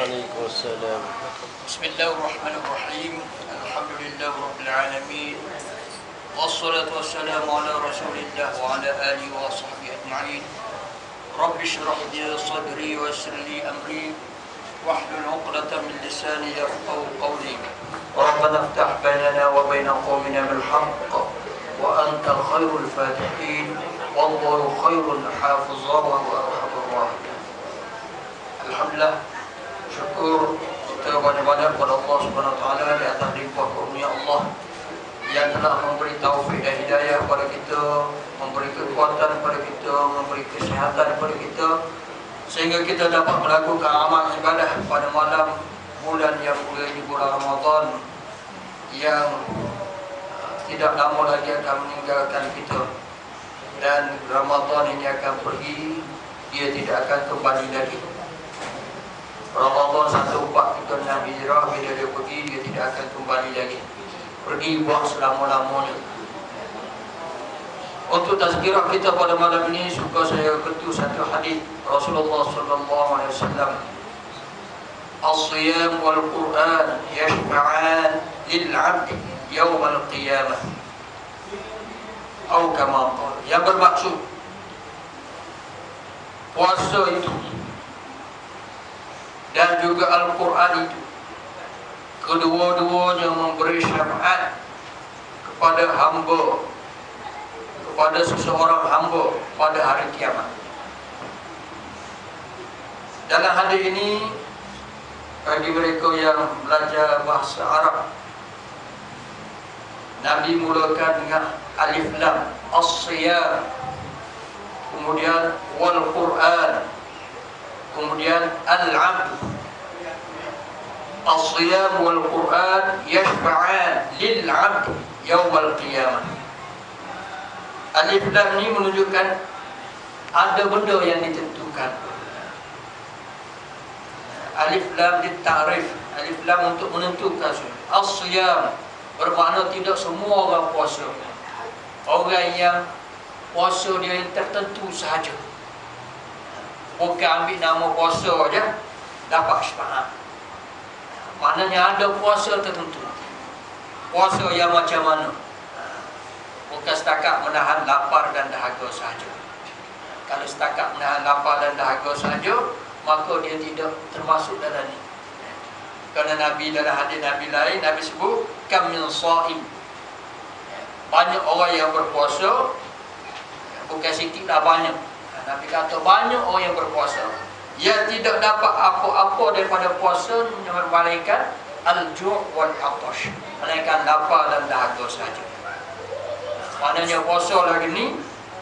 Waalaikumsalam. Bismillahirrahmanirrahim. Alhamdulillahirabbil alamin. Wassalatu wassalamu ala Rasulillah wa ala alihi wa sahbihi ajma'in. Rabbi shrah li sadri wa yassir li amri wahlul 'uqdatam min lisani yafqahu qawli. Rabbana iftah bainana wa baina qaumina bil haqq wa antal khairul fatihin wallahu khairul hafizan wa arhamur rahimin. Alhamdulillah, syukur kita banyak-banyak kepada Allah Subhanahu wa taala di atas limpah karunia Allah yang telah memberi taufik dan hidayah kepada kita, memberi kekuatan kepada kita, memberi kesihatan kepada kita, sehingga kita dapat melakukan amal ibadah pada malam bulan yang mulia ini, bulan Ramadan yang tidak lama lagi akan meninggalkan kita, dan Ramadan ini akan pergi, dia tidak akan kembali lagi. Ramadan 14 kita nak hijrah, bila dia pergi dia tidak akan kembali lagi, pergi buang selama-lamanya. Untuk tazkirah kita pada malam ini, suka saya ketu satu hadis Rasulullah sallallahu alaihi wasallam. As-siyam wal Quran yashfa'an lil 'abd yaum al-qiyamah. Atau kama qala, yang bermaksud puasa itu dan juga Al-Quran itu, kedua-duanya memberi syafaat kepada hamba, kepada seseorang hamba pada hari kiamat. Dalam hadis ini, bagi mereka yang belajar bahasa Arab, Nabi mulakan dengan alif lam, as-siyam, kemudian wal Quran, kemudian al-'abd. As-siyam wal Quran yashfa'an lil 'abd yaum al-qiyamah. Alif lam ini menunjukkan ada benda yang ditentukan. Alif lam ditarif, alif lam untuk menentukan. As-siyam bermakna tidak semua orang puasa. Orang yang puasa dia yang tertentu sahaja, bukan ambil nama puasa saja dapat syafaat. Maknanya ada puasa tertentu. Puasa yang macam mana? Bukan setakat menahan lapar dan dahaga sahaja. Kalau setakat menahan lapar dan dahaga sahaja, maka dia tidak termasuk dalam ini. Kerana Nabi dalam hadis Nabi lain, Nabi sebut kam min shaim. Banyak orang yang berpuasa, bukan sikit dah, banyak. Nabi kata banyak orang yang berpuasa yang tidak dapat apa-apa daripada puasa, melainkan al-ju' wal 'atash, melainkan lapar dan dahaga saja. Maknanya puasa lagi ni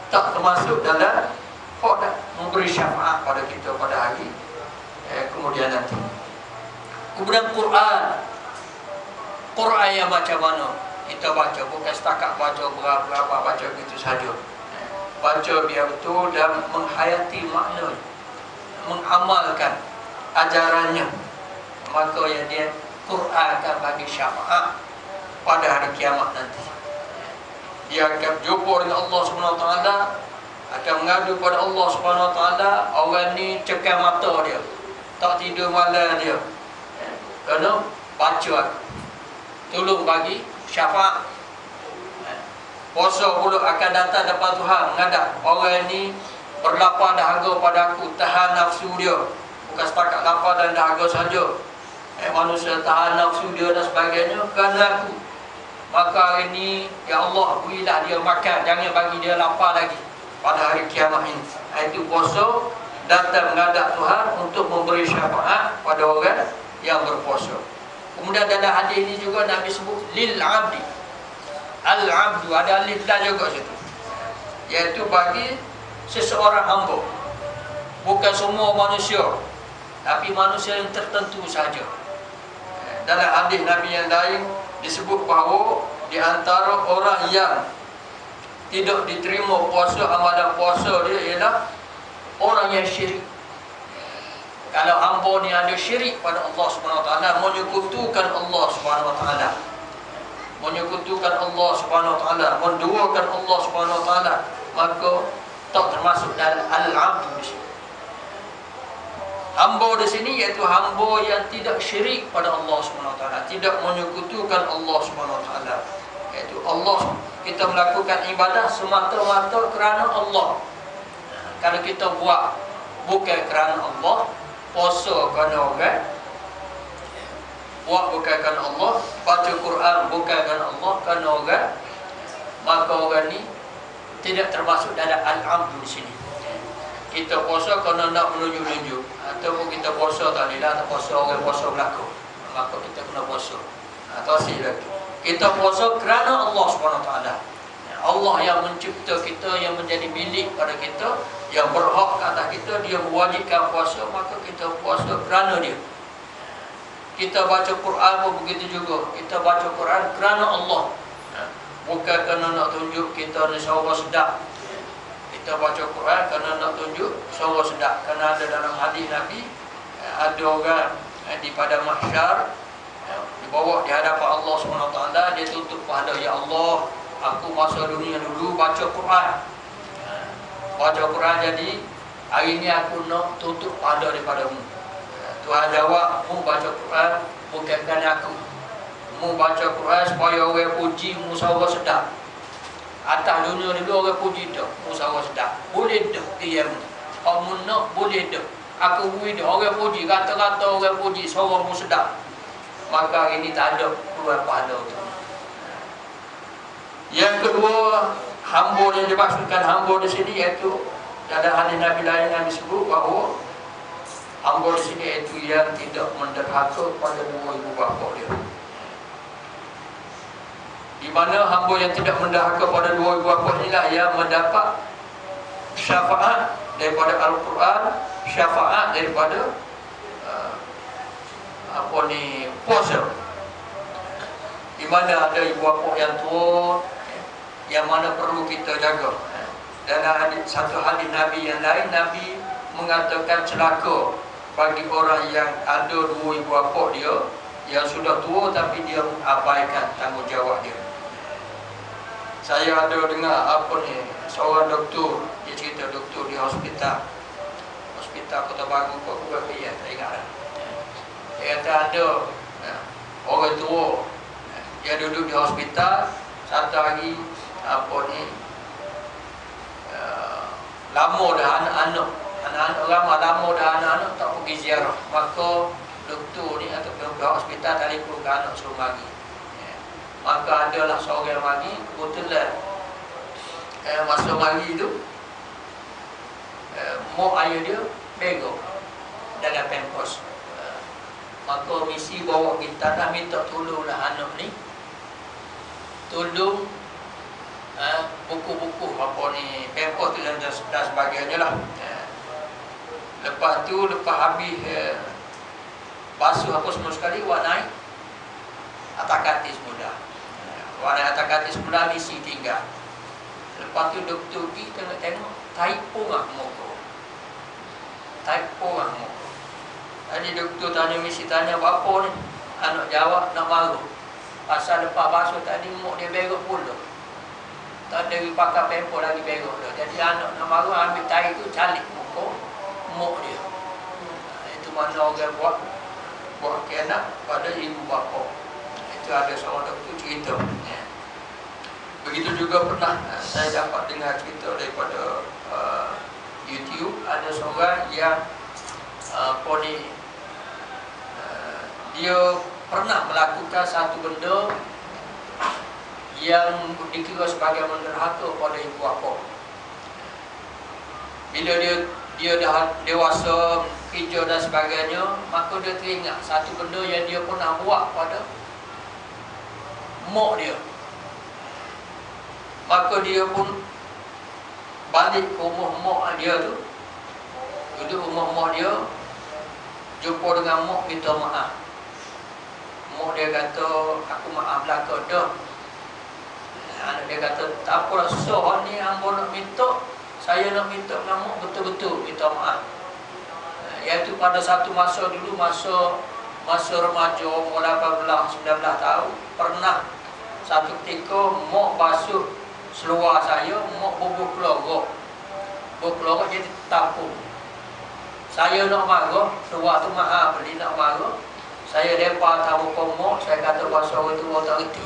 tak termasuk dalam memberi syafaat pada kita pada hari kemudian nanti. Kemudian Quran yang macam mana kita baca, bukan setakat baca berapa baca gitu saja. Baca biar betul dan menghayati makna, mengamalkan ajarannya, maka yang dia Quran akan bagi syafaat pada hari kiamat nanti. Dia akan jumpa dengan Allah Subhanahu Wa Taala, akan mengadu pada Allah Subhanahu Wa Taala. Orang ni cekam mata dia, tak tidur malam dia, kerana baca, tolong bagi syafaat. Puasa pula akan datang depan Tuhan menghadap orang ini berlapar dahaga pada aku, tahan nafsu dia, bukan setakat lapar dan dahaga saja. Manusia tahan nafsu dia dan sebagainya kerana aku. Maka hari ini, ya Allah, berilah dia makan, jangan bagi dia lapar lagi pada hari kiamat ini. Itu puasa datang menghadap Tuhan untuk memberi syafaat pada orang yang berpuasa. Kemudian dalam hadis ini juga Nabi sebut lil 'abdi. Al-'abdu ada alif lam juga situ, iaitu bagi seseorang hamba, bukan semua manusia, tapi manusia yang tertentu saja. Dalam hadis Nabi yang lain disebut bahawa di antara orang yang tidak diterima puasa, amalan puasa dia ialah orang yang syirik. Kalau hamba ni ada syirik pada Allah Subhanahu Wa Taala, menyekutukan Allah Subhanahu Wa Taala, menyekutukan Allah Subhanahu Wa Taala, menduakan Allah Subhanahu Wa Taala, maka tak termasuk dalam al-'abd di sini. Hamba di sini iaitu hamba yang tidak syirik pada Allah SWT, tidak menyekutukan Allah SWT. Iaitu Allah, kita melakukan ibadah semata-mata kerana Allah. Kalau kita buat bukan kerana Allah, puasa kerana orang, buat bukan kerana Allah, baca Quran bukan kerana Allah, kerana orang, maka orang ni tidak termasuk dalam al-amdu di sini. Kita puasa kerana nak menunjuk-nunjuk, ataupun kita puasa tak boleh lah, tak puasa orang puasa berlaku, maka kita kena puasa. Atau lagi, kita puasa kerana Allah SWT. Allah yang mencipta kita, yang menjadi milik pada kita, yang berhak atas kita, dia mewajibkan puasa, maka kita puasa kerana dia. Kita baca Quran pun begitu juga, kita baca Quran kerana Allah, bukan kerana nak tunjuk kita ni suara sedap. Kita baca Quran kerana nak tunjuk suara sedap. Kerana ada dalam hadis Nabi, ada orang di pada mahsyar, dibawa di hadapan Allah SWT, dia tutup pahala, ya Allah, aku masa dunia dulu baca Quran, baca Quran, jadi hari ini aku nak tutup pahala daripadamu. Tuhan jawab, mu baca Quran bukan kerana aku, mu baca Quran supaya orang puji mu suara sedap. Atas dunia dulu orang puji dah, mu suara sedap, boleh dah dia mu. Kalau mu nak boleh dah, aku bui dah, orang puji, kata-kata orang puji suara mu sedap, maka hari ini tak ada keluar pahala tu. Yang kedua, hamba yang dimaksudkan hamba di sini iaitu ada hadis Nabi lain yang disebut bahawa hamba di sini iaitu yang tidak menderhaka pada dua ibu bapa dia. Di mana hamba yang tidak menderhaka pada dua ibu bapa inilah yang mendapat syafaat daripada Al-Quran, syafaat daripada puasa. Di mana ada ibu bapa yang tua, yang mana perlu kita jaga. Dan satu hadis Nabi yang lain, Nabi mengatakan celaka bagi orang yang ada dua ibu bapa dia yang sudah tua tapi dia abaikan tanggungjawab dia. Saya ada dengar seorang doktor, dia cerita doktor di hospital Kota Baru, Kota Baru, tak ingat dah. Dia kata ada orang tua yang duduk di hospital, satu hari lama dah anak-anak ramai, lama dah anak-anak tak pergi ziarah, maka doktor ni atau pihak hospital telefon ke anak suruh mari. Maka adalah seorang mari, kebetulan masa mari tu mak ayah dia begok dalam pempos. Maka misi bawa kita dah minta tolonglah anak ni, tolong buku-buku pempos tu dan sebagainya lah. Lepas tu, lepas habis basuh apa semua sekali, awak naik atas katil semula. Awak naik atas katil semula, misi tinggal. Lepas tu doktor pergi tengok-tengok, typo lah muka. Typo lah muka. Jadi doktor tanya misi, tanya apa ni? Anak jawab nak maru. Pasal lepas basuh tadi, mak dia berok pula. Tak ada pakai pempo lagi berok dah. Jadi anak nak maru, ambil tahi tu, calik muka mak dia. Itu mana orang buat kenak pada ibu bapa. Itu ada seorang doktor cerita. Begitu juga pernah saya dapat dengar cerita daripada YouTube, ada seorang yang dia pernah melakukan satu benda yang dikira sebagai menderhaka pada ibu bapa. Bila dia dah dewasa, kerja dan sebagainya, maka dia teringat satu benda yang dia pernah buat pada mak dia. Maka dia pun balik ke rumah mak dia tu, duduk rumah mak dia, jumpa dengan mak, minta maaf. Mak dia kata, aku maaf belaka dah. Anak dia kata, tak apalah, susah ni hamba nak minta, saya nak minta dengan mak betul-betul minta maaf. Iaitu pada satu masa dulu, masa remaja, umur 18-19 tahun, pernah satu ketika mak basuh seluar saya, mak bubuh keluarga jadi tapung. Saya nak marah, suara tu maaf beli nak marah. Saya depa tahu komok, saya kata bahasa orang tu tak reti.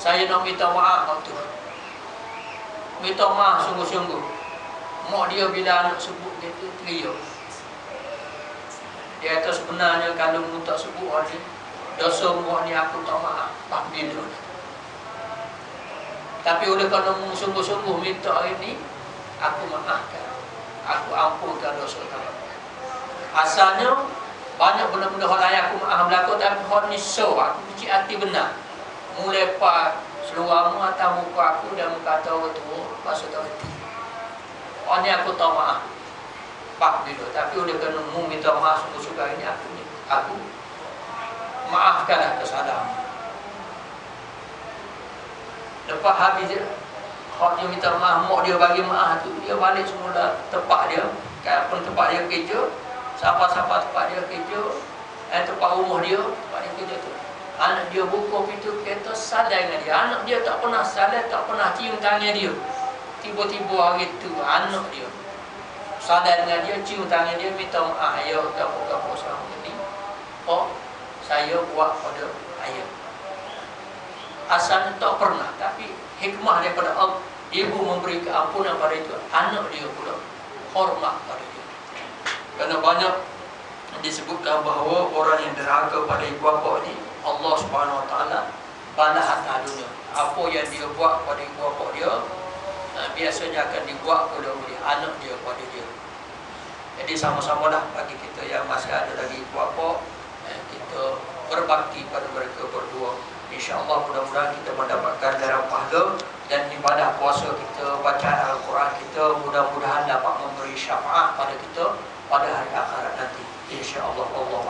Saya nak minta maaf waktu tu. Minta maaf sungguh-sungguh. Mak dia bila anak sebut dia tu teriak. Dia kata sebenarnya kalau mu tak sebut ni, dosa mak ni aku tak maaf. Pak bila. Tapi oleh kerana mu sungguh-sungguh minta hari ni, aku maafkan. Aku ampunkan dosa kamu. Asalnya banyak benda-benda hal lain aku maaf berlaku, tapi hal ni so aku kecil hati benar. Mulai pak seluarmu atau muka aku dan muka tahu tu pasal tahu hati. Hal ni aku tahu maaf. Pak bila. Tapi oleh kerana mu minta maaf sungguh-sungguh ini, aku maafkanlah kesalahan. Lepas habis dia, hak dia minta maaf, mak dia bagi maaf tu, dia balik semula tempat dia, kan tempat dia kerja, siapa-siapa tempat dia kerja, tempat rumah dia, tempat dia kerja tu. Anak dia buka pintu kereta, sadar dengan dia. Anak dia tak pernah sadar, tak pernah cium tangan dia. Tiba-tiba hari tu, anak dia sadar dengan dia, cium tangan dia, minta maaf, ayah, kamu selama ini. Oh, saya buat pada ayah. Asalnya tak pernah, tapi hikmah daripada Allah, ibu memberi keampunan pada itu, anak dia pula hormat pada dia. Kerana banyak disebutkan bahawa orang yang derhaka pada ibu bapa ni, Allah Subhanahu Wa Taala balas atas dunia. Apa yang dia buat pada ibu bapa dia, biasanya akan dibuat oleh anak dia pada dia. Jadi sama-sama lah bagi kita yang masih ada lagi ibu bapa, kita berbakti pada mereka berdua. InsyaAllah mudah-mudahan kita mendapatkan darah pahala dan ibadah puasa kita, bacaan Al-Quran kita, mudah-mudahan dapat memberi syafaat pada kita pada hari akhirat nanti. InsyaAllah. Allah